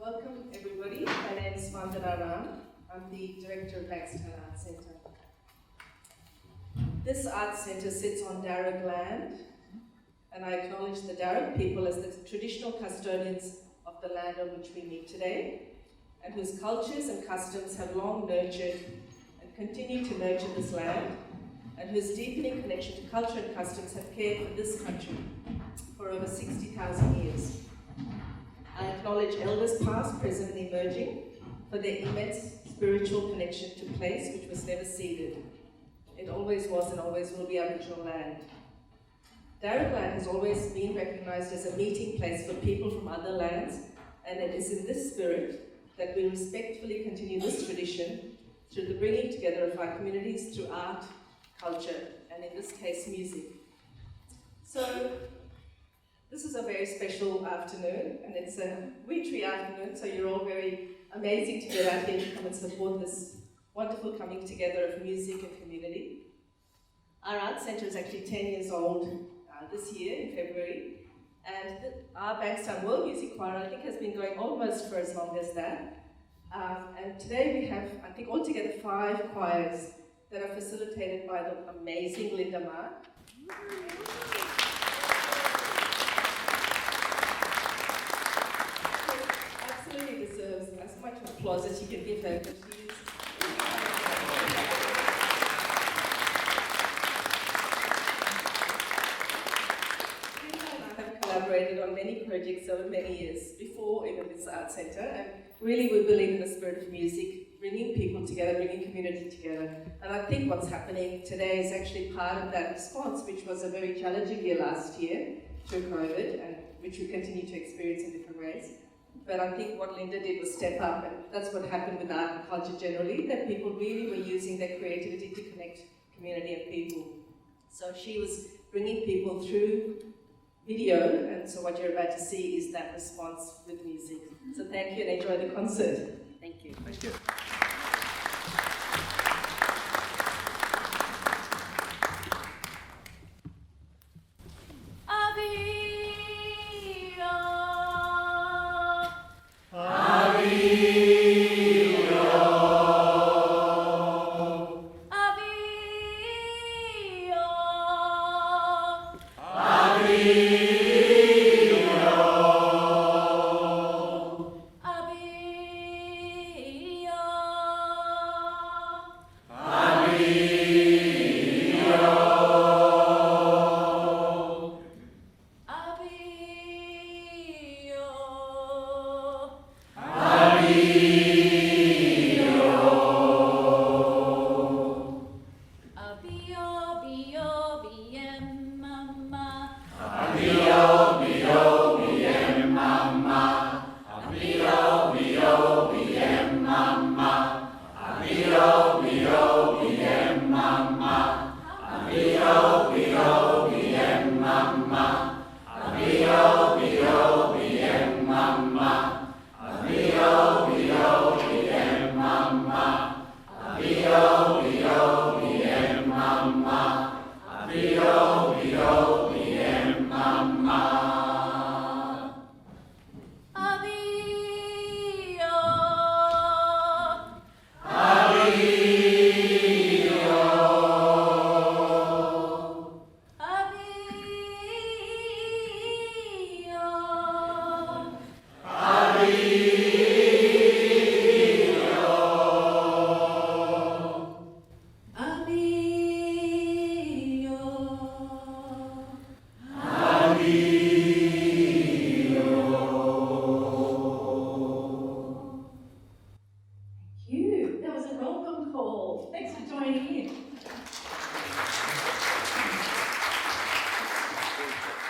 Welcome everybody. My name is Vandana Ram. I'm the Director of Bankstown Arts Centre. This Arts Centre sits on Darug land, and I acknowledge the Darug people as the traditional custodians of the land on which we meet today, and whose cultures and customs have long nurtured and continue to nurture this land, and whose deepening connection to culture and customs have cared for this country for over 60,000 years. I acknowledge elders past, present and emerging for their immense spiritual connection to place which was never ceded. It always was and always will be Aboriginal land. Darug land has always been recognised as a meeting place for people from other lands, and it is in this spirit that we respectfully continue this tradition through the bringing together of our communities through art, culture, and in this case, music. So, this is a very special afternoon, and it's a wintry afternoon, so you're all very amazing to get out here to come and support this wonderful coming together of music and community. Our art centre is actually 10 years old this year in February, and our Bankstown World Music Choir, I think, has been going almost for as long as that. And today we have, I think, altogether 5 choirs that are facilitated by the amazing Linda Ma. Absolutely deserves as much applause as you can give her. Linda and I have collaborated on many projects over many years before even this art centre, and really we believe in the spirit of music, bringing people together, bringing community together. And I think what's happening today is actually part of that response, which was a very challenging year last year through COVID, and which we continue to experience in different ways. But I think what Linda did was step up, and that's what happened with art and culture generally, that people really were using their creativity to connect community and people. So she was bringing people through video, and so what you're about to see is that response with music. So thank you and enjoy the concert. Thank you. Thank you.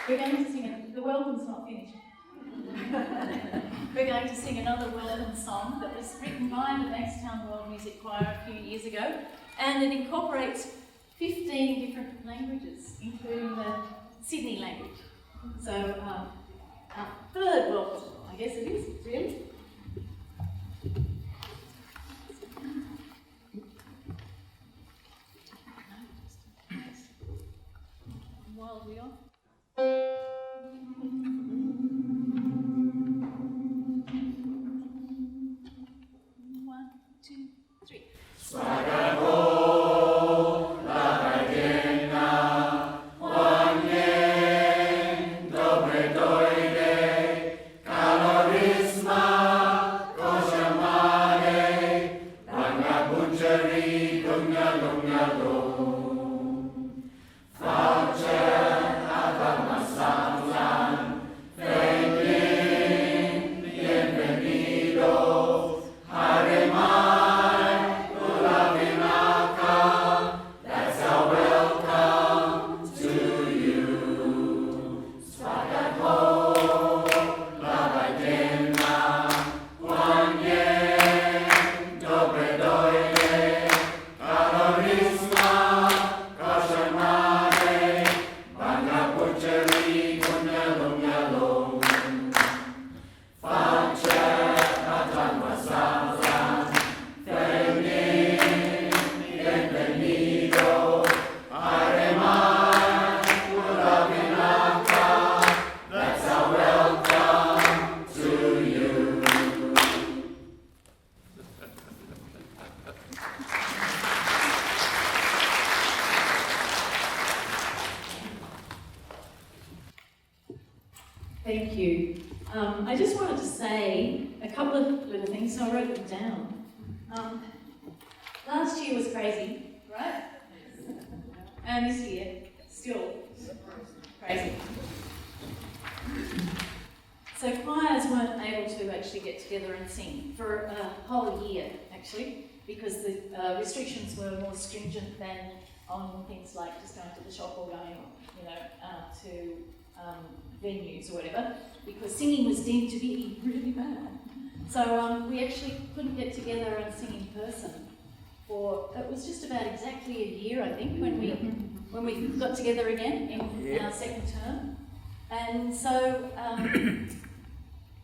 We're going to sing the welcome's not finished. We're going to sing another welcome song that was written by the Bankstown World Music Choir a few years ago, and it incorporates 15 different languages, including the Sydney language. So, our third welcome song, I guess it is, really. While we are. Thank you. I just wanted to say a couple of little things, so I wrote them down. Last year was crazy, right? And this year, still crazy. So choirs weren't able to actually get together and sing for a whole year, actually, because the restrictions were more stringent than on things like just going to the shop or going, to venues or whatever, because singing was deemed to be really bad. So we actually couldn't get together and sing in person for, it was just about exactly a year, I think, when we got together again in our second term. And so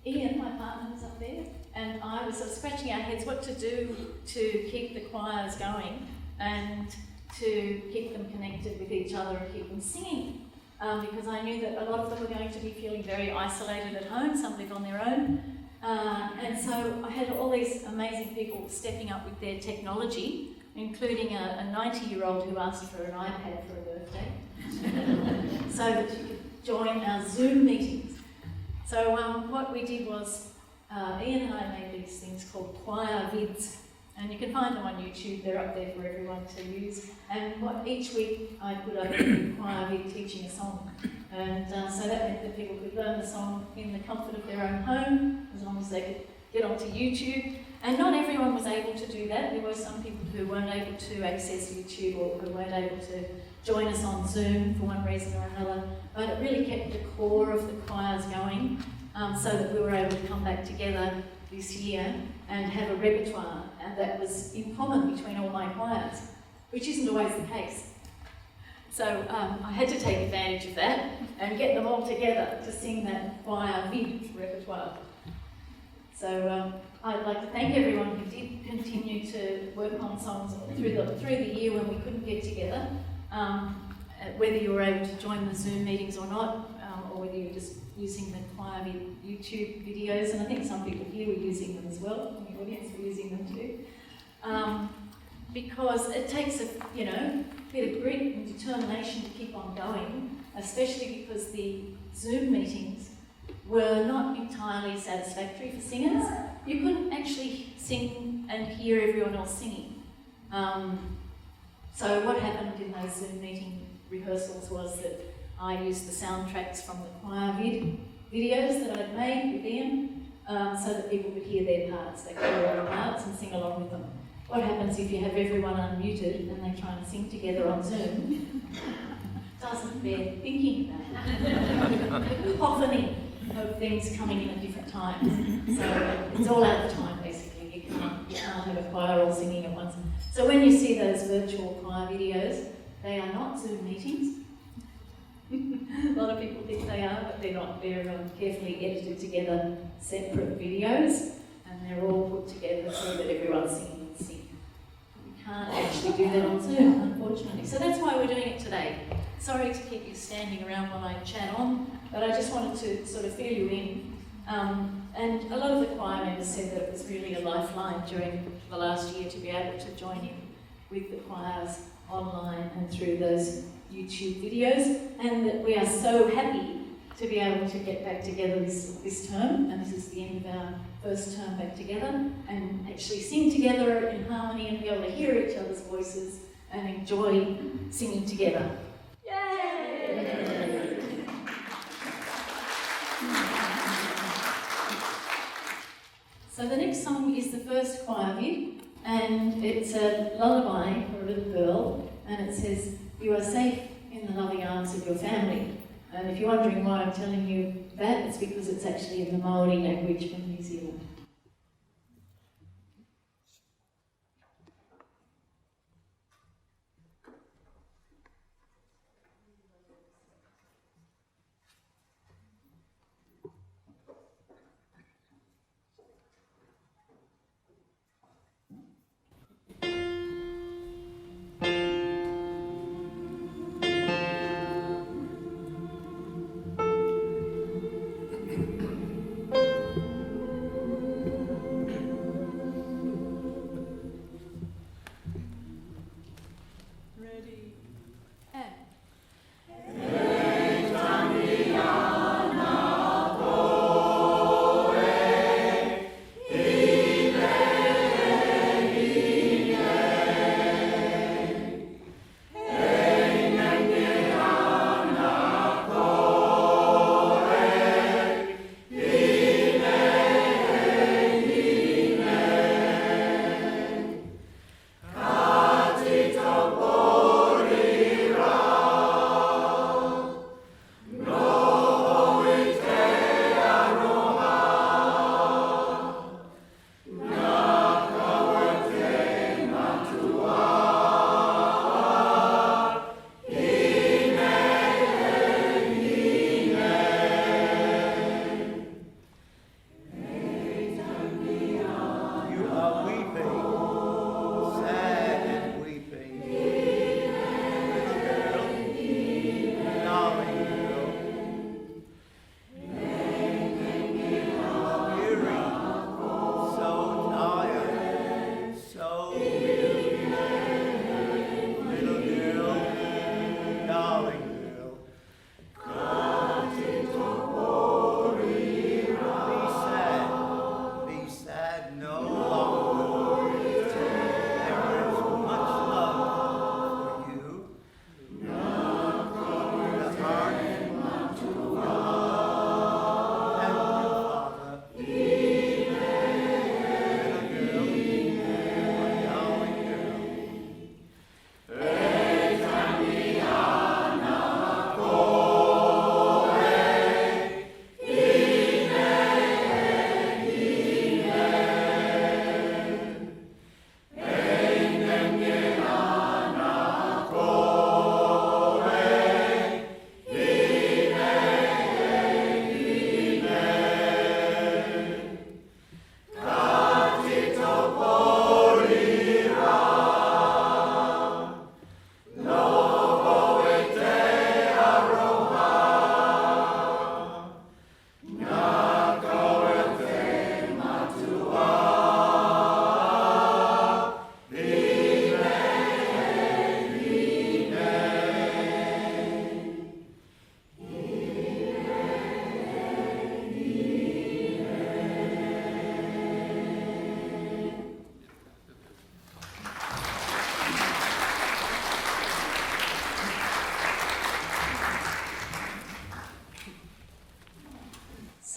Ian, my partner, was up there, and I was sort of scratching our heads what to do to keep the choirs going and to keep them connected with each other and keep them singing. Because I knew that a lot of them were going to be feeling very isolated at home, some live on their own. And so I had all these amazing people stepping up with their technology, including a 90-year-old who asked for an iPad for a birthday, so that she could join our Zoom meetings. So what we did was, Ian and I made these things called ChoirVids, and you can find them on YouTube. They're up there for everyone to use. And each week I put up a ChoirVid teaching a song, and so that meant that people could learn the song in the comfort of their own home, as long as they could get onto YouTube. And not everyone was able to do that. There were some people who weren't able to access YouTube or who weren't able to join us on Zoom for one reason or another. But it really kept the core of the choirs going, so that we were able to come back together this year and have a repertoire, and that was in common between all my choirs, which isn't always the case. So I had to take advantage of that and get them all together to sing that ChoirVid repertoire. So I'd like to thank everyone who did continue to work on songs through the year when we couldn't get together, whether you were able to join the Zoom meetings or not, or whether you're just using the ChoirVid YouTube videos, and I think some people here were using them as well, and the audience were using them too. Because it takes a bit of grit and determination to keep on going, especially because the Zoom meetings were not entirely satisfactory for singers. You couldn't actually sing and hear everyone else singing. So what happened in those Zoom meeting rehearsals was that I used the soundtracks from the ChoirVid videos that I'd made with Ian, so that people could hear their parts. They could hear their parts and sing along with them. What happens if you have everyone unmuted and they try and sing together on Zoom? Doesn't bear thinking about. Cacophony of things coming in at different times. So it's all out of time, basically. You can't have a choir all singing at once. So when you see those virtual choir videos, they are not Zoom meetings. A lot of people think they are, but they're not. They're carefully edited together separate videos, and they're all put together so that everyone's singing in sync. You can't actually do that on Zoom, unfortunately. So that's why we're doing it today. Sorry to keep you standing around while I chat on, but I just wanted to sort of fill you in. And a lot of the choir members said that it was really a lifeline during the last year to be able to join in with the choirs online and through those YouTube videos, and that we are so happy to be able to get back together this term, and this is the end of our first term back together, and actually sing together in harmony and be able to hear each other's voices and enjoy singing together. Yay! So the next song is the first ChoirVid, and it's a lullaby for a little girl, and it says, "You are safe in the loving arms of your family." And if you're wondering why I'm telling you that, it's because it's actually in the Māori language from New Zealand.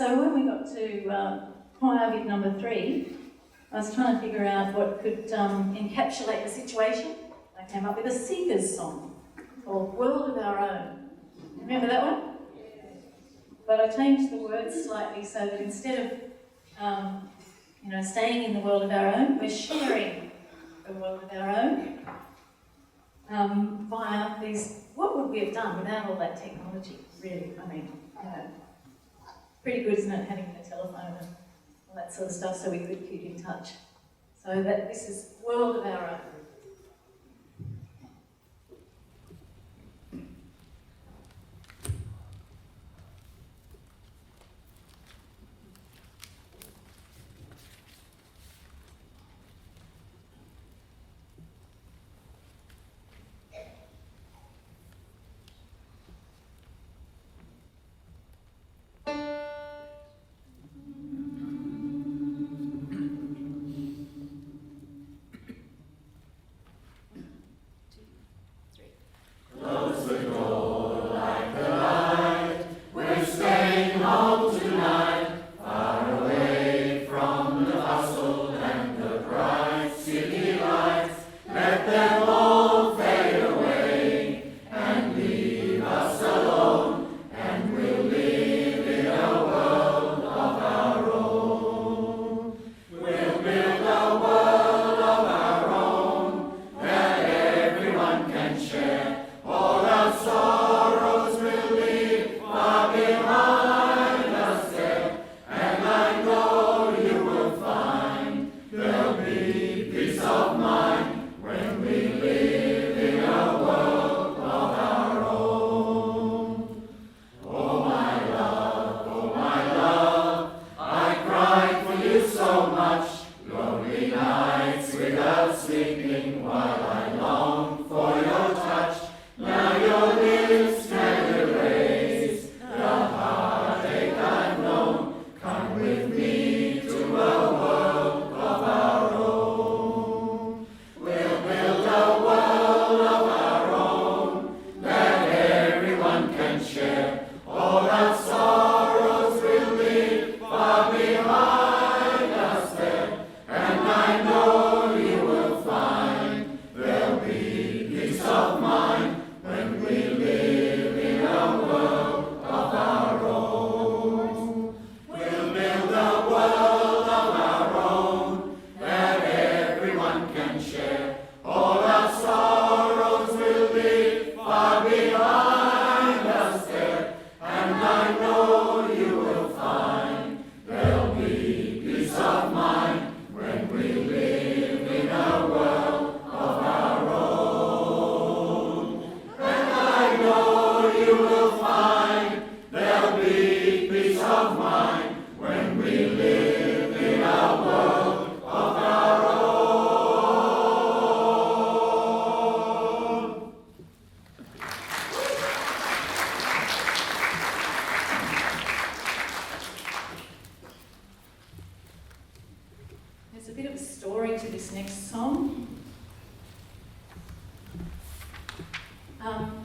So when we got to ChoirVid number 3, I was trying to figure out what could encapsulate the situation. I came up with a singer's song called World of Our Own. Remember that one? But I changed the words slightly so that instead of staying in the world of our own, we're sharing the world of our own via these. What would we have done without all that technology, really? I mean, pretty good, isn't it, having the telephone and all that sort of stuff so we could keep in touch. So that this is world of our own.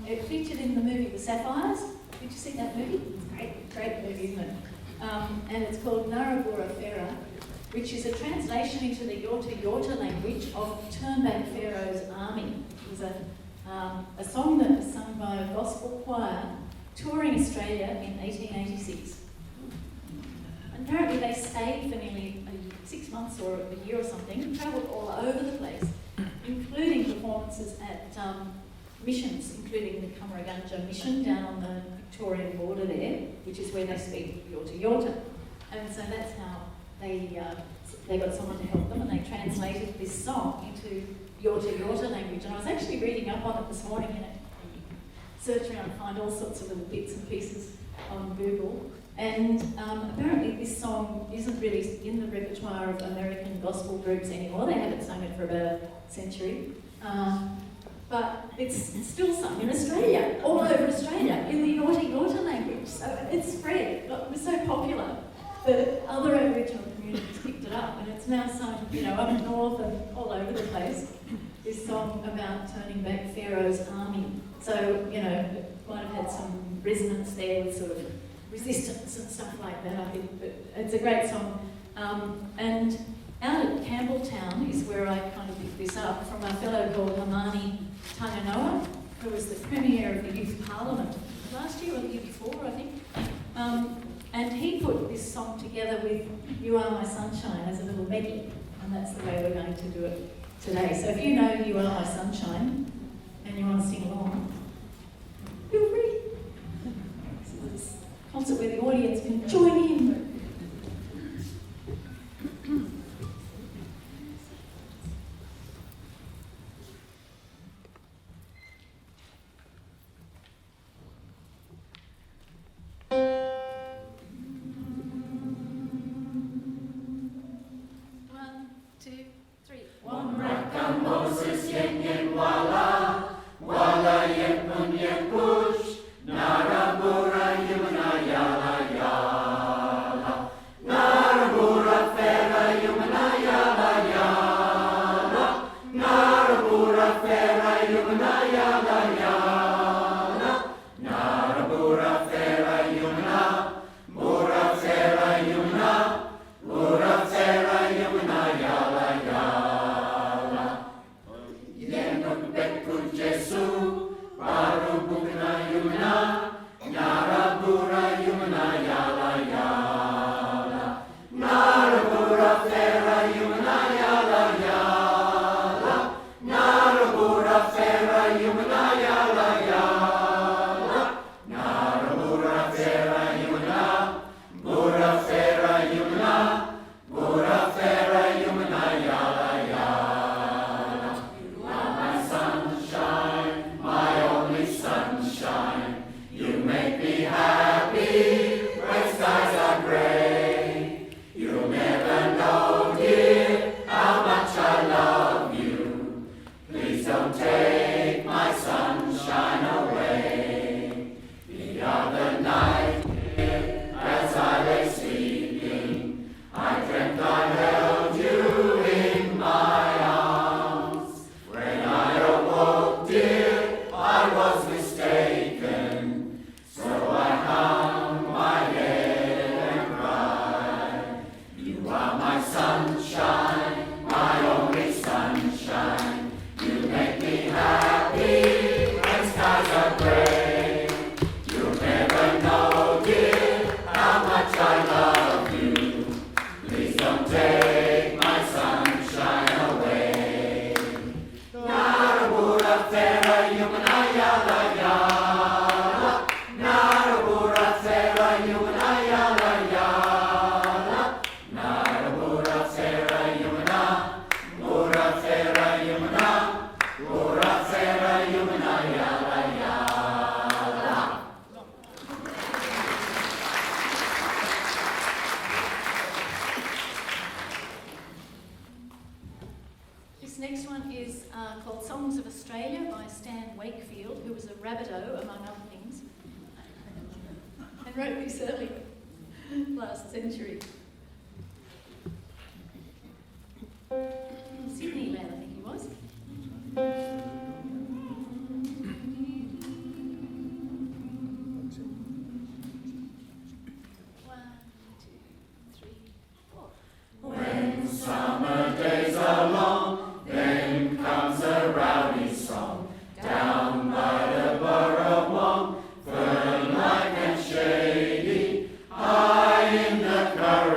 It featured in the movie The Sapphires. Did you see that movie? It's great, great movie, isn't it? And it's called Narrabora Pharaoh, which is a translation into the Yorta language of Turnback Pharaoh's Army. It was a song that was sung by a gospel choir touring Australia in 1886. And apparently they stayed for nearly 6 months or a year or something, travelled all over the place, including performances at missions, including the Cummeragunja mission down on the Victorian border there, which is where they speak Yorta. And so that's how they got someone to help them, and they translated this song into Yorta language. And I was actually reading up on it this morning, and you can search around and find all sorts of little bits and pieces on Google. And apparently this song isn't really in the repertoire of American gospel groups anymore. They haven't sung it for about a century. But it's still sung in Australia, all over Australia, in the Yorta language. So it's spread. It was so popular that other Aboriginal communities picked it up, and it's now sung, up north and all over the place. This song about turning back Pharaoh's army. So, it might have had some resonance there with sort of resistance and stuff like that, I think. But it's a great song. And out at Campbelltown is where I kind of picked this up from a fellow called Hamani Tanganoa, who was the Premier of the Youth Parliament last year or the year before, I think. And he put this song together with You Are My Sunshine as a little medley, and that's the way we're going to do it today. So if you know You Are My Sunshine and you want to sing along, feel free. This is a concert where the audience can join in. Last century. Sydney lad, I think he was. One, two, three, four. When summer days are long, then comes a rowdy song down by the Burrawong, fern-like and shady, high in the current.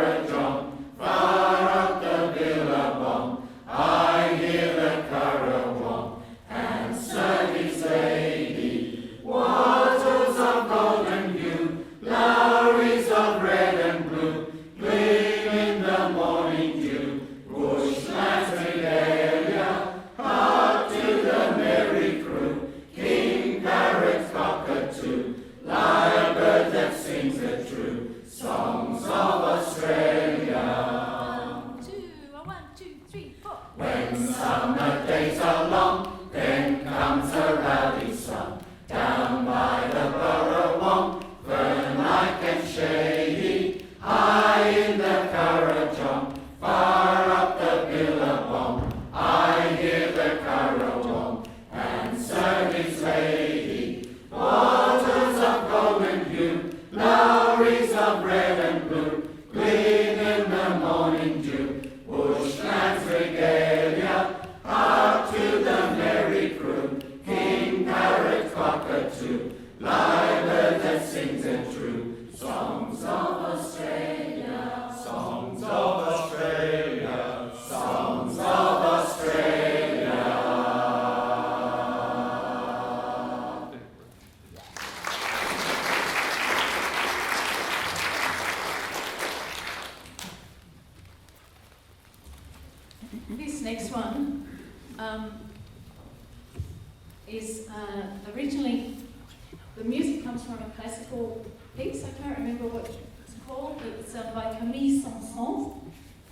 The music comes from a classical piece. I can't remember what it's called. It's by Camille Saint-Saëns,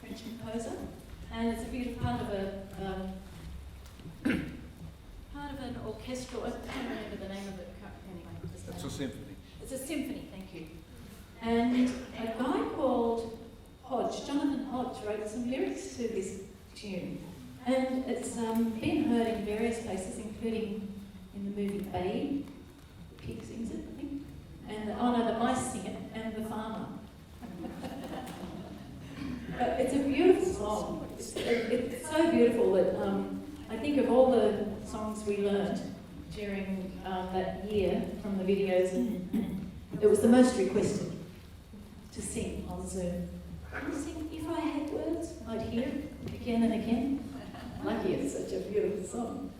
French composer, and it's a beautiful part of an orchestral. I can't remember the name of it. Anyway, It's a symphony. it's a symphony. Thank you. And a guy called Jonathan Hodge, wrote some lyrics to this tune, and it's been heard in various places, including in the movie Babe. The pig sings it, I think, and the mice sing it, and the farmer. But it's a beautiful song. It's so beautiful that I think of all the songs we learnt during that year from the videos, and it was the most requested to sing on Zoom. I sing If I Had Words, I'd hear it again and again. Lucky it's such a beautiful song.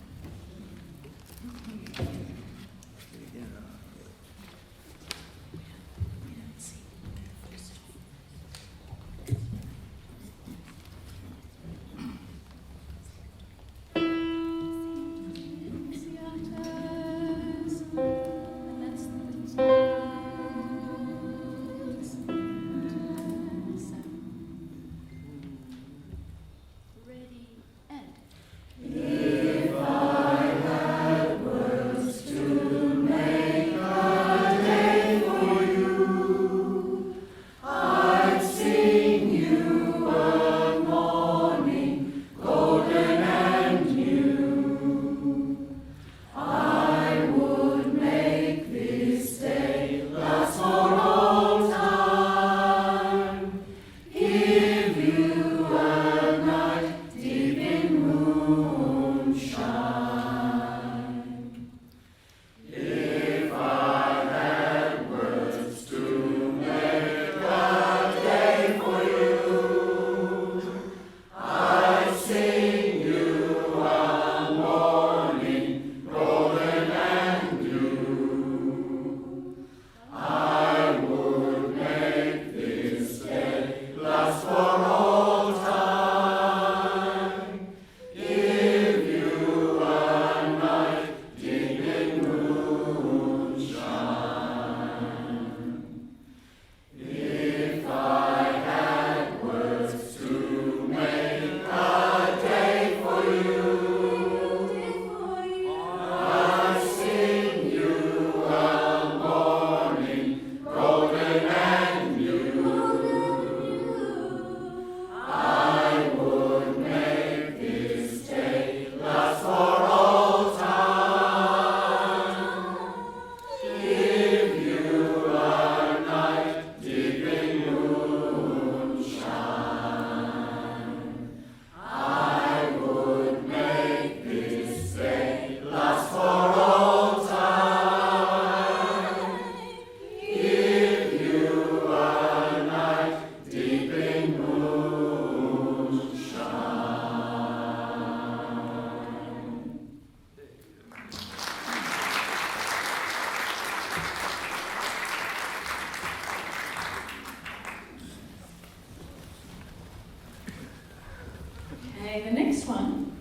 The next one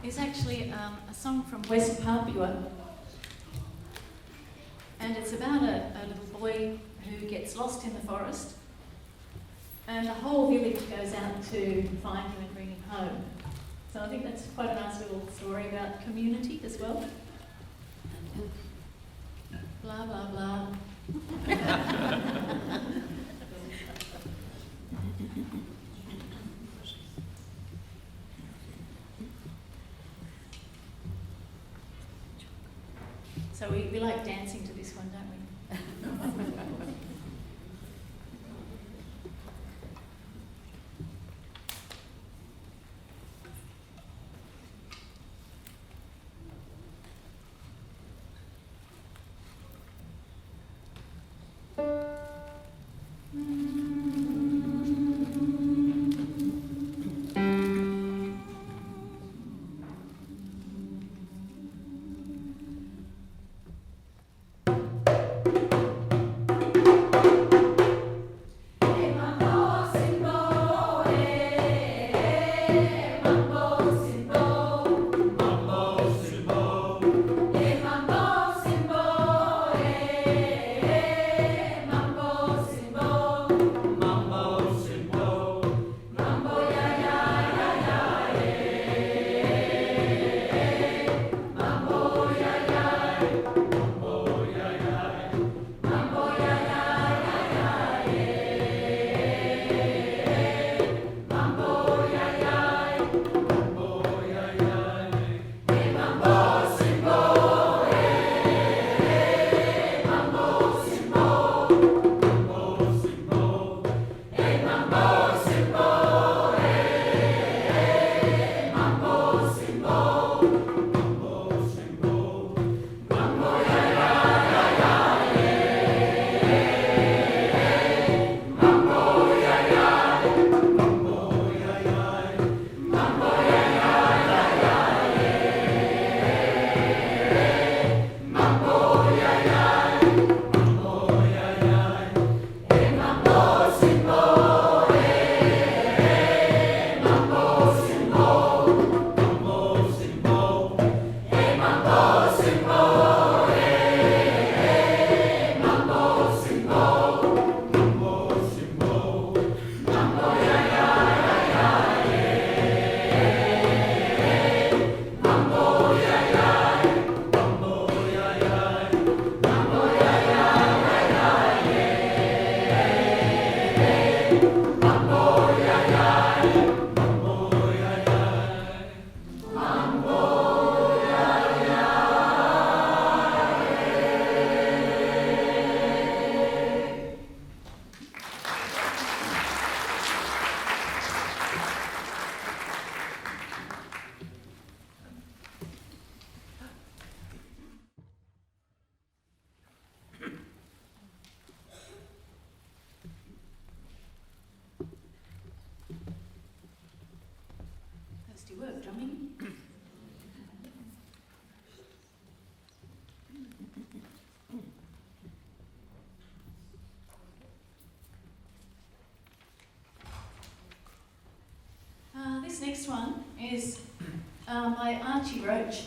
is actually a song from West Papua, and it's about a little boy who gets lost in the forest, and the whole village goes out to find him and bring him home. So I think that's quite a nice little story about community as well. Blah, blah, blah. So we like dancing to this one, don't we? is by Archie Roach,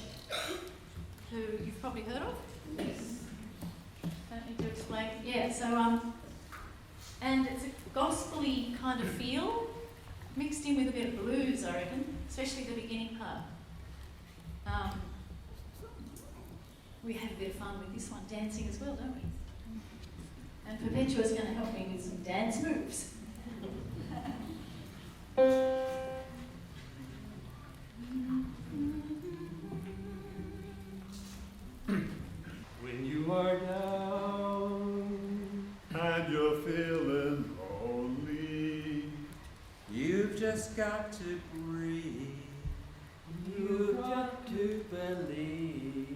who you've probably heard of. Yes. Don't need to explain. Yeah, so, and it's a gospel-y kind of feel, mixed in with a bit of blues, I reckon, especially the beginning part. We have a bit of fun with this one, dancing as well, don't we? And Perpetua's going to help me with some dance moves. When you are down and you're feeling lonely, you've just got to breathe. You've got to believe.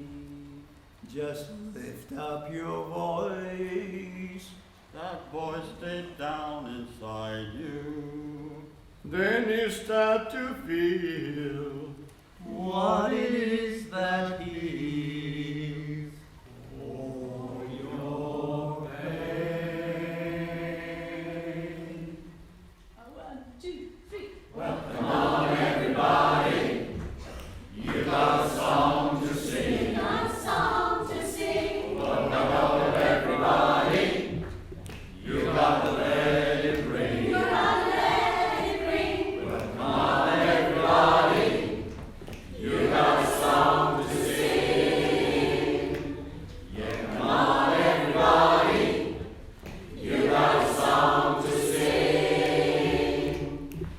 Just lift up your voice. That voice deep down inside you. Then you start to feel what it is that heals all your pain. 1, 2, 3. Well, come on, everybody. You got a song to sing. Got a song to sing. Well, come on, everybody. You got to let it ring. You gotta let it ring. Well, come on, everybody. You got a song to sing. Yeah, come on, everybody. You got a song to sing.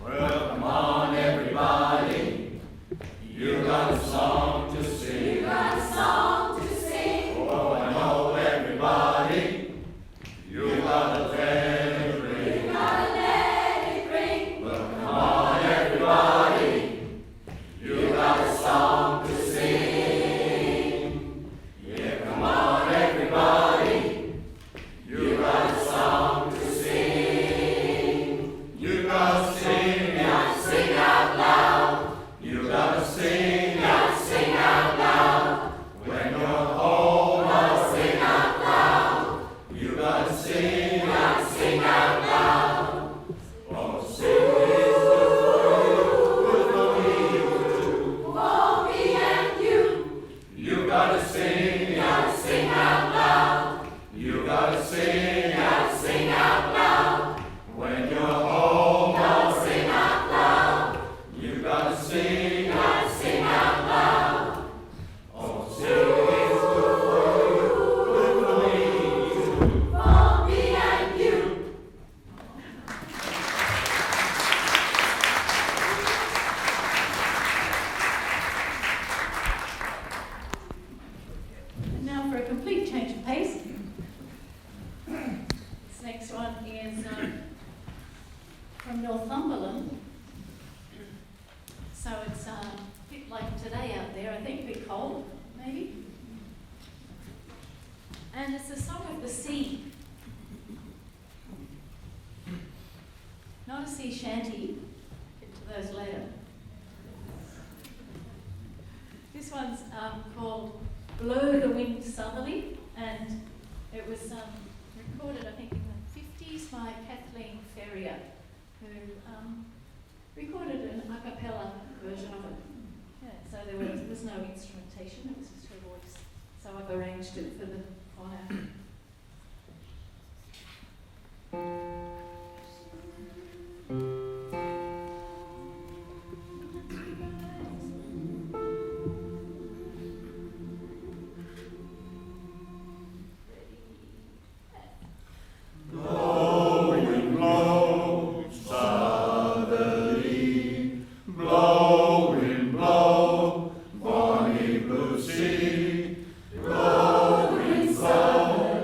Well, come on, everybody. You got a song to sing. You got a song to sing. Oh, I know, everybody. You gotta let it ring. You gotta let it ring. Well, come on, everybody. You got a song to sing. Yeah, come on, everybody. You got a song to sing. You gotta sing out, sing out loud. You gotta sing out loud. When you're home, I'll sing out loud. You gotta sing out loud. Oh, sing For me and you. You gotta sing out loud. You gotta sing out loud. When you're home, I'll sing out loud. You gotta sing out loud. Oh, sing For me and you. And now for a complete change of pace. This next one is from Northumberland. So it's a bit like today out there, I think a bit cold, maybe. And it's a song of the sea. Not a sea shanty, get to those later. This one's called Blow the Wind Southerly, and it was recorded, I think, in the 50s by Kathleen Ferrier, who recorded an a cappella version of it. Yeah, so there was no instrumentation, it was just her voice. So I've arranged it for the choir. Blowing, blow, southerly, blowing, blow, bonny blue sea, blowing southerly.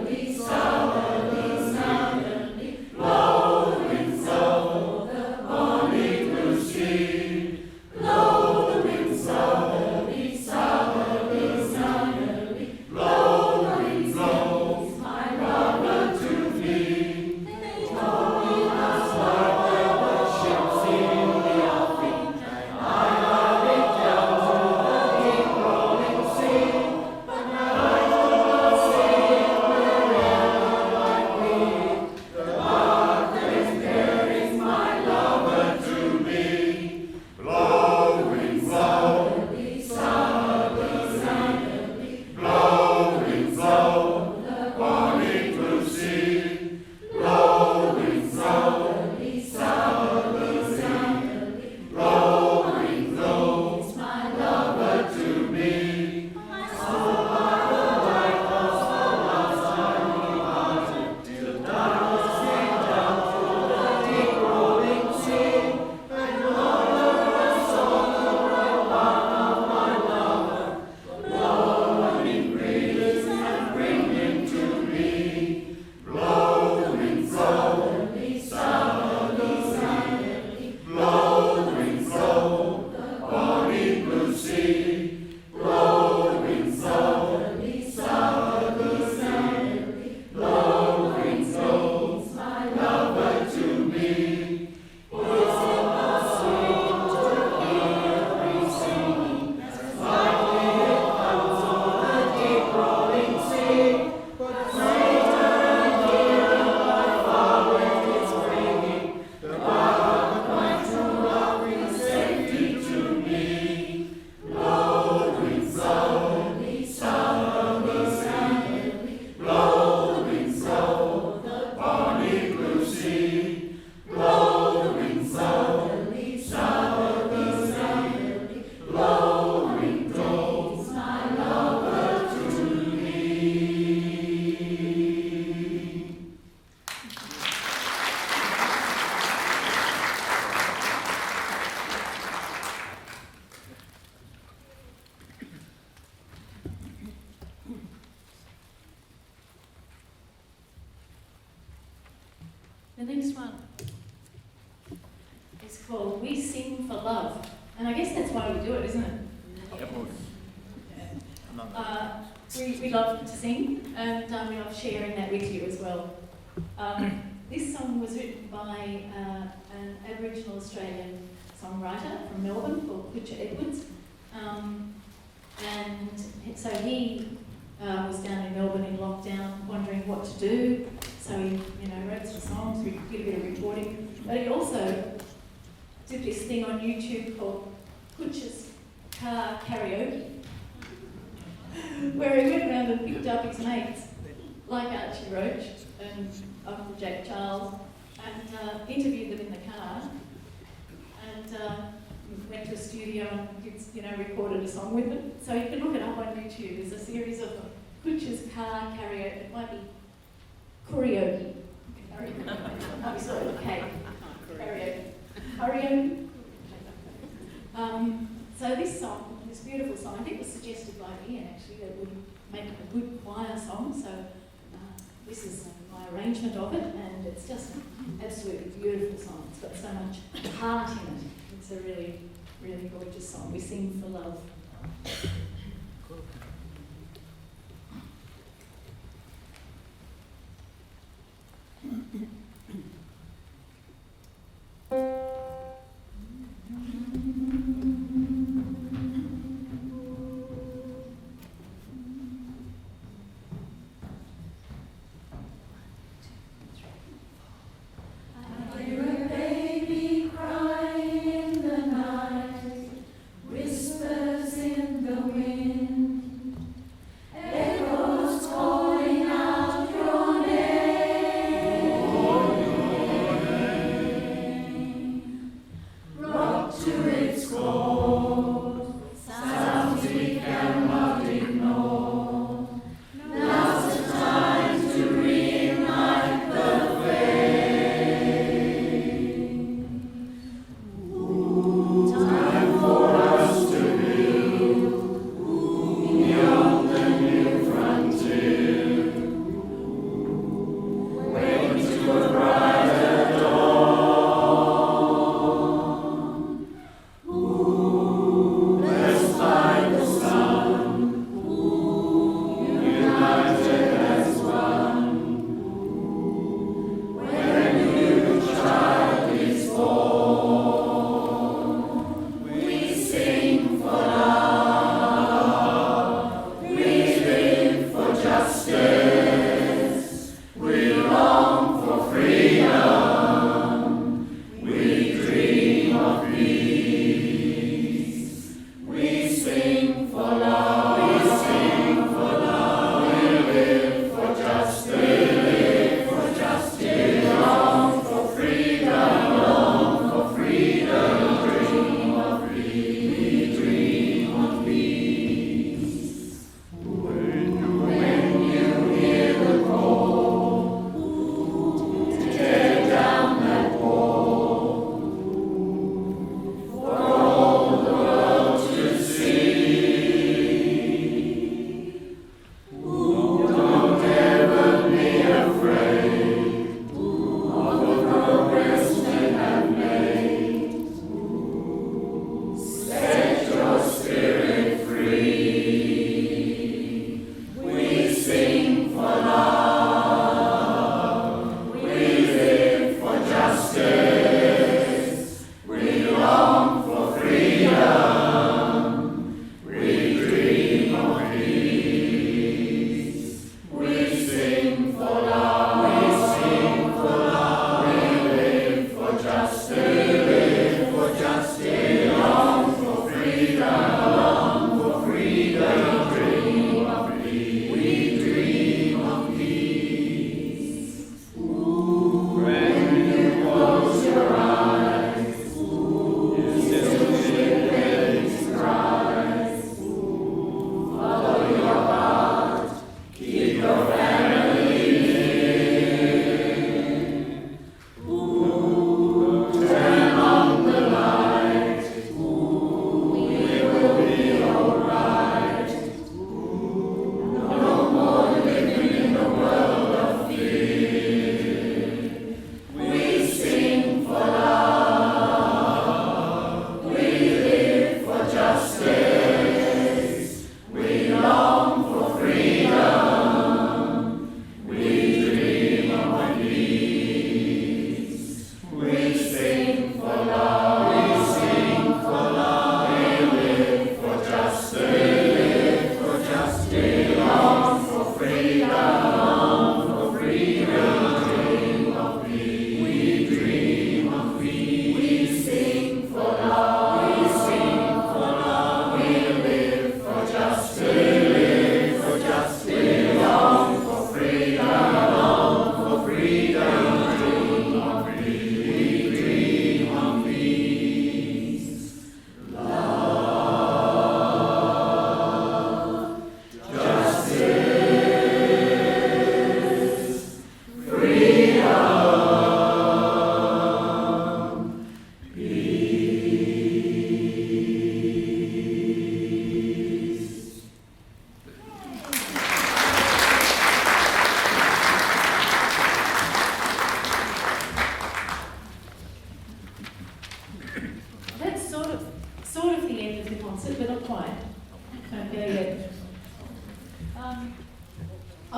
next one is called We Sing for Love. And I guess that's why we do it, isn't it? We love to sing, and we love sharing that with you as well. This song was written by an Aboriginal Australian songwriter from Melbourne called Edwards. And so he was down in Melbourne in lockdown, wondering what to do. So he, wrote some songs, we did a bit of recording. But he also did this thing on YouTube called Butcher's Car Karaoke, where he went around and picked up his mates, like Archie Roach and Uncle Jack Charles, and interviewed them in the car, and went to a studio and did, recorded a song with them. So you can look it up on YouTube. There's a series of Butcher's Car Karaoke. It might be karaoke. Karaoke. Sorry, K. Karaoke. Karaoke. So this song, this beautiful song, I think was suggested by Ian actually, that would make a good choir song. So this is my arrangement of it, and it's just an absolutely beautiful song. It's got so much heart in it. It's a really, really gorgeous song. We sing for love. Oh,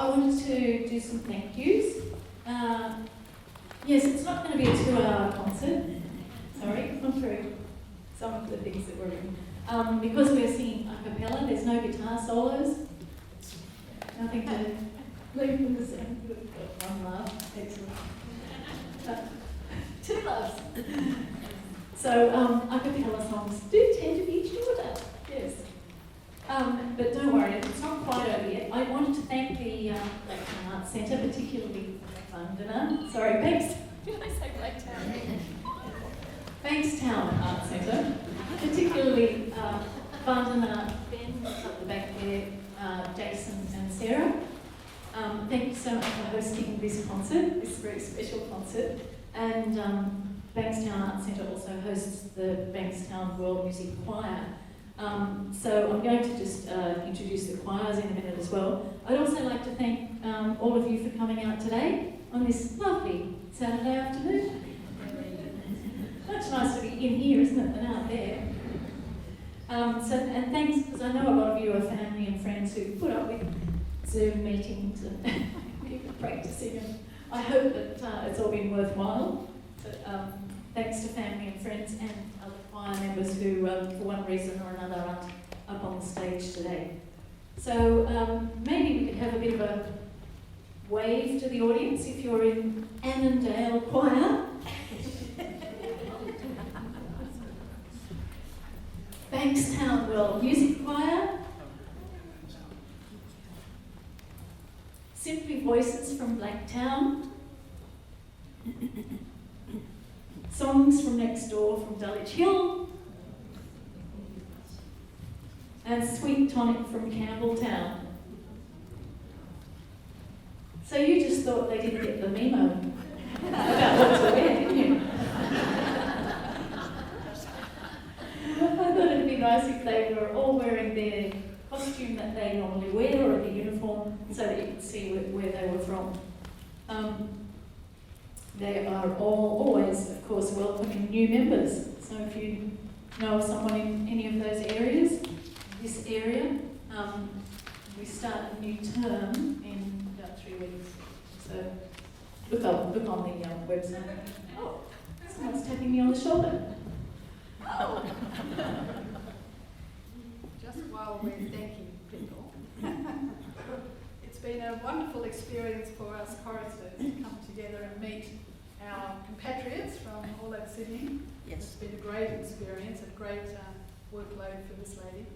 I wanted to do some thank yous. Yes, it's not going to be a 2-hour concert. Sorry, contrary to some of the things that we're in. Because we're singing a cappella, there's no guitar solos. Nothing to leave from the same. One laugh, excellent. 2 laughs. So, a cappella songs do tend to be shorter, yes. But don't worry, it's not quite over yet. I wanted to thank the Bankstown Arts Centre, particularly Bankstown Arts Centre, particularly Vandana, Ben up the back there, Jason and Sarah. Thank you so much for hosting this concert, this very special concert. And Bankstown Arts Centre also hosts the Bankstown World Music Choir. So I'm going to just introduce the choirs in a minute as well. I'd also like to thank all of you for coming out today on this lovely Saturday afternoon. Much nicer to be in here, isn't it, than out there. And thanks, because I know a lot of you are family and friends who put up with Zoom meetings and people practicing, and I hope that it's all been worthwhile. But thanks to family and friends and other choir members who, for one reason or another, aren't up on the stage today. So maybe we could have a bit of a wave to the audience if you're in Annandale Choir. Bankstown World Music Choir. Simply Voices from Blacktown. Songs from Next Door from Dulwich Hill. And Sweet Tonic from Campbelltown. So you just thought they didn't get the memo about what to wear, didn't you? I thought it'd be nice if they were all wearing their costume that they normally wear, or the uniform, so that you could see where they were from. They are always, of course, welcoming new members. So if you know of someone in any of those areas, this area, we start a new term in about 3 weeks. So look on the website. Oh, someone's tapping me on the shoulder. Oh. Just while we're thanking people, it's been a wonderful experience for us choristers to come together and meet our compatriots from all over Sydney. Yes. It's been a great experience, a great workload for this lady.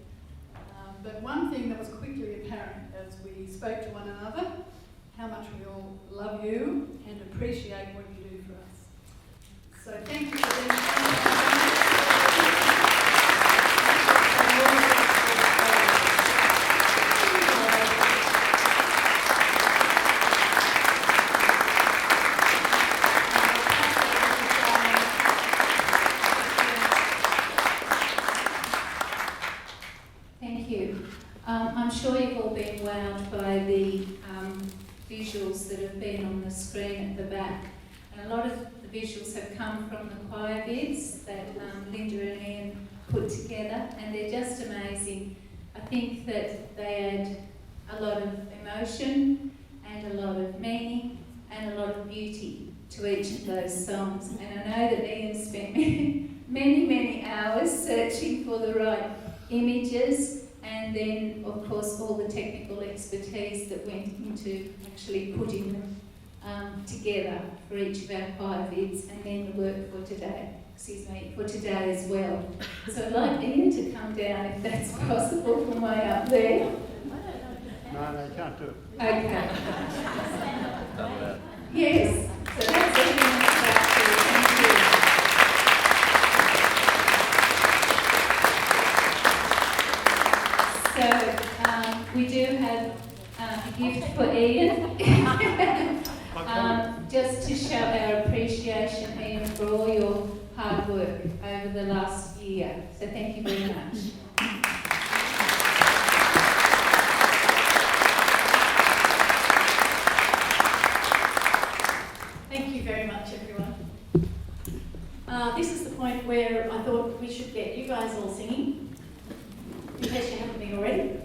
But one thing that was quickly apparent as we spoke to one another, how much we all love you and appreciate what you do for us. So thank you for being here. I'm sure you've all been wowed by the visuals that have been on the screen at the back. And a lot of the visuals have come from the ChoirVids that Linda and Ian put together, and they're just amazing. I think that they add a lot of emotion and a lot of meaning and a lot of beauty to each of those songs. And I know that Ian spent many hours searching for the right images, and then, of course, all the technical expertise that went into actually putting them together for each of our ChoirVids, and then the work for today as well. So I'd like Ian to come down, if that's possible, from way up there. No, they can't do it. Okay. Yes, so that's everything about you. Thank you. So we do have a gift for Ian, just to show our appreciation, Ian, for all your hard work over the last year. So thank you very much. Thank you very much, everyone. This is the point where I thought we should get you guys all singing, in case you haven't been already.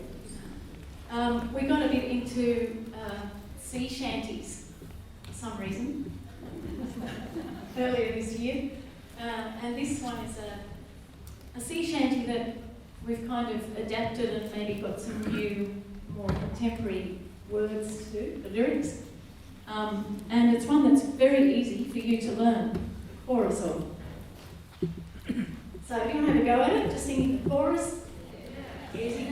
We got a bit into sea shanties for some reason earlier this year. And this one is a sea shanty that we've kind of adapted and maybe got some new, more contemporary words to, the lyrics. And it's one that's very easy for you to learn the chorus of. So if you want to have a go at it, just sing the chorus. Easy.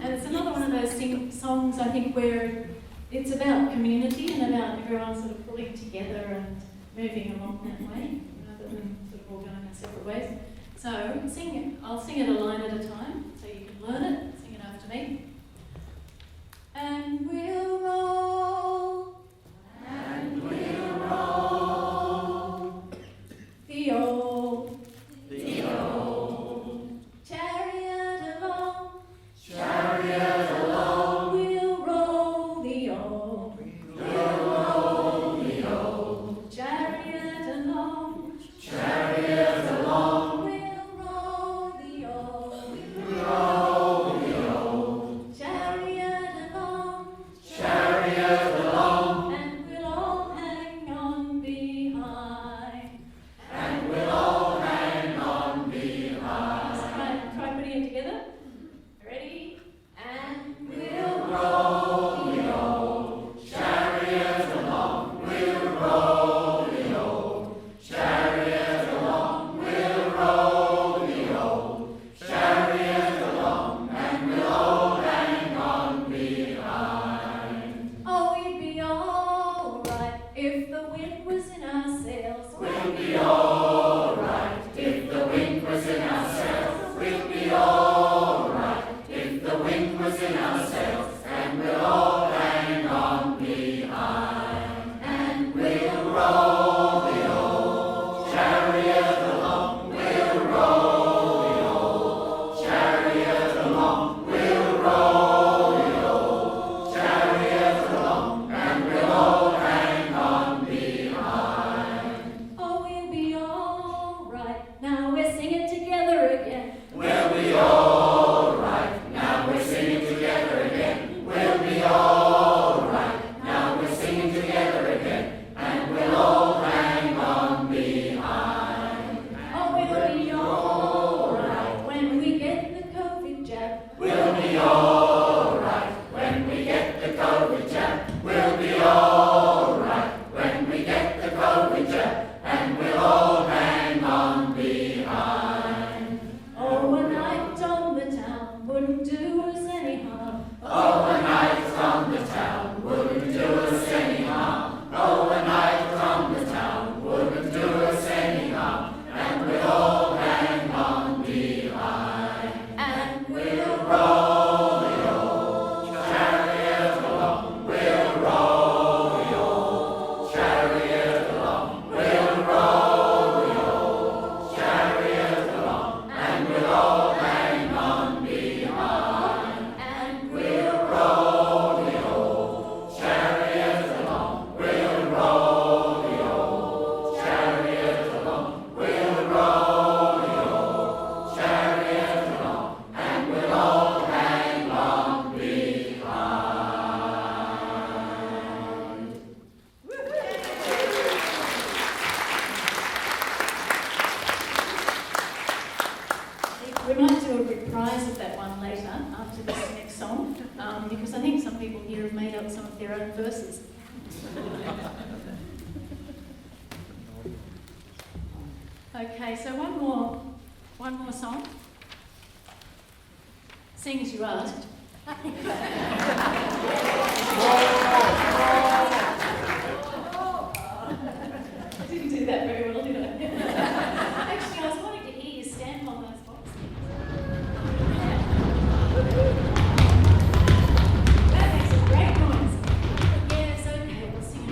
And it's another one of those songs, I think, where it's about community and about everyone sort of pulling together and moving along that way, rather than sort of all going our separate ways. So sing it. I'll sing it a line at a time, so you can learn it. Sing it after me. And we'll roll. And we'll roll The old chariot along. chariot along. We'll roll the old We'll roll the old chariot along. chariot along. We'll roll the old Roll the old chariot along. chariot along. And we'll all hang on behind. And we'll all hang on behind. Let's try putting it together. Ready? And we'll Roll the old chariot along. We'll roll the old chariot along. We'll roll the old chariot along. And we'll all hang on behind. oh, we'd be all right if the wind was in our sails. We'll be all right if the wind was in our sails. We'll be all right if the wind was in our sails. And we'll all hang on behind. And we'll roll the old chariot along. We'll roll the old chariot along. We'll roll the old chariot along. And we'll all hang on behind. Oh, we'll be all right. Now we're singing together again. We'll be all right. Now we're singing together again. We'll be all right. Now we're singing together again. And we'll all hang on behind. Oh, we'll be all right when we get the COVID jab. We'll be all right when we get the COVID jab. We'll be all right when we get the COVID jab. And we'll all hang on behind. Oh, a night on the town wouldn't do us any harm. Oh, a night on the town wouldn't do us any harm. Oh, a night on the town wouldn't do us any harm. And we'll all hang on behind. And We'll roll the old chariot along. We'll roll the old chariot along. We'll roll the old chariot along. And we'll all hang on behind. and We'll roll the old chariot along. We'll roll the old chariot along. We'll roll the old chariot along. And we'll all hang on behind. we might do a reprise of that one later after this next song, because I think some people here have made up some of their own verses. Okay, so one more song. Sing as you asked. I didn't do that very well, did I? Actually, I was wanting to hear you stamp on those boxes. That makes a great noise. Yeah, it's okay, we'll sing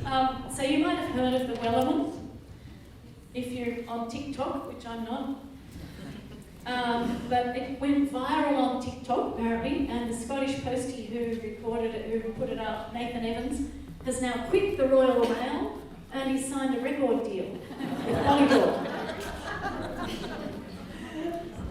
it. So you might have heard of the Wellerman, if you're on TikTok, which I'm not. But it went viral on TikTok apparently, and the Scottish postie who put it up, Nathan Evans, has now quit the Royal Mail and he's signed a record deal with Polydor.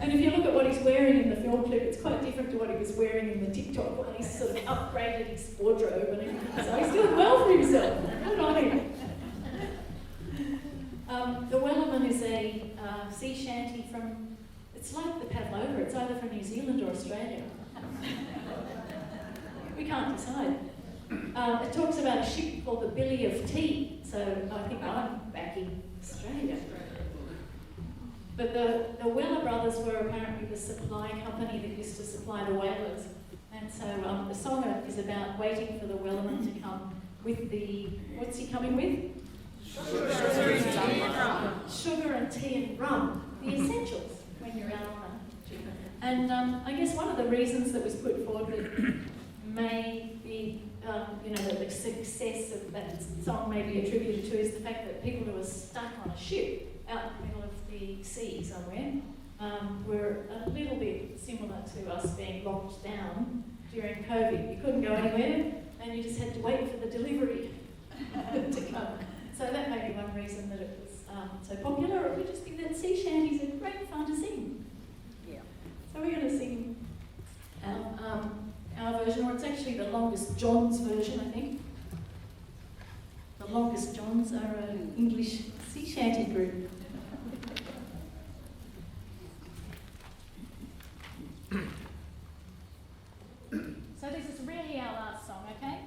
And if you look at what he's wearing in the film clip, it's quite different to what he was wearing in the TikTok when he sort of upgraded his wardrobe and everything. So he's doing well for himself. Good on him. The Wellerman is a sea shanty from, it's like the Pavlova, it's either from New Zealand or Australia. We can't decide. It talks about a ship called the Billy of Tea, so I think I'm backing Australia. But the Weller brothers were apparently the supply company that used to supply the whalers. And so the song is about waiting for the Wellerman to come with the, what's he coming with? Sugar and tea and rum, the essentials when you're out on a trip. And I guess one of the reasons that was put forward that may be, the success of that song may be attributed to is the fact that people who were stuck on a ship out in the middle of the sea somewhere were a little bit similar to us being locked down during COVID. You couldn't go anywhere and you just had to wait for the delivery to come. So that may be one reason that it was so popular, or we just think that sea shanties are great fun to sing. Yeah. So we're going to sing our version, or it's actually the Longest John's version, I think. The Longest Johns are an English sea shanty group. So this is really our last song, okay?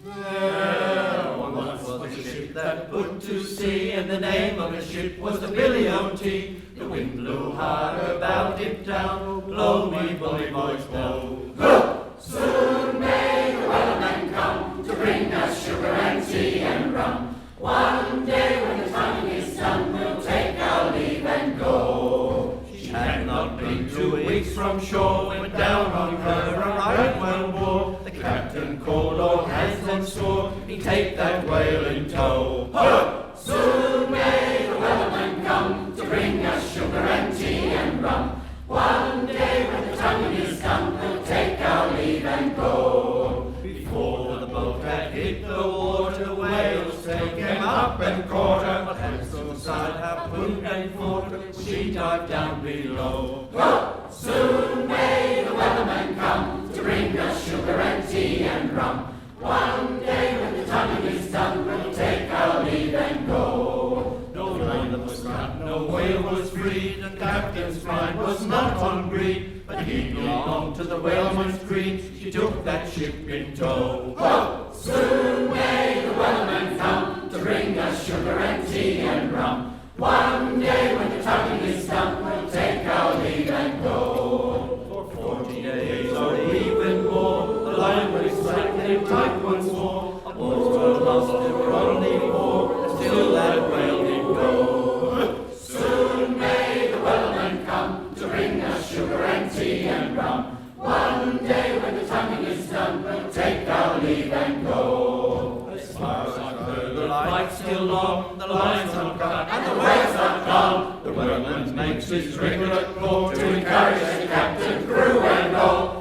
There once was a ship that put to sea, and the name of the ship was the Billy O' Tea. The wind blew hard about it down, blow me bully boys blow. Soon may the Wellerman come to bring us sugar and tea and rum. One day when the tonguing is done, we'll take our leave and go. She had not been 2 weeks from shore, went down on her a right well bore. The captain called all hands and swore he'd take that whale in tow. Soon may the Wellerman come to bring us sugar and tea and rum. One day when the tonguing is done, we'll take our leave and go. Before the boat had hit the water, the whale's tail came up and caught her. But hands to the side, harpooned and fought her, she dived down below. Soon may the Wellerman come to bring us sugar and tea and rum. One day when the tonguing is done, we'll take our leave and go. No line was cut, no whale was freed, the captain's mind was not on greed, but he belonged to the whaleman's creed, she took that ship in tow. Soon may the Wellerman come to bring us sugar and tea and rum. One day when the tonguing is done, we'll take our leave and go. For 40 days or even more, the line was slacked tight once more. Boats were lost, there were only 4, and still that whale did go. Soon may the Wellerman come to bring us sugar and tea and rum. One day when the tonguing is done, we'll take our leave and go. As far as I've heard, the light's still long, the line's uncut, and the whale's not gone. The Wellerman makes his regular call to encourage the captain, crew, and all.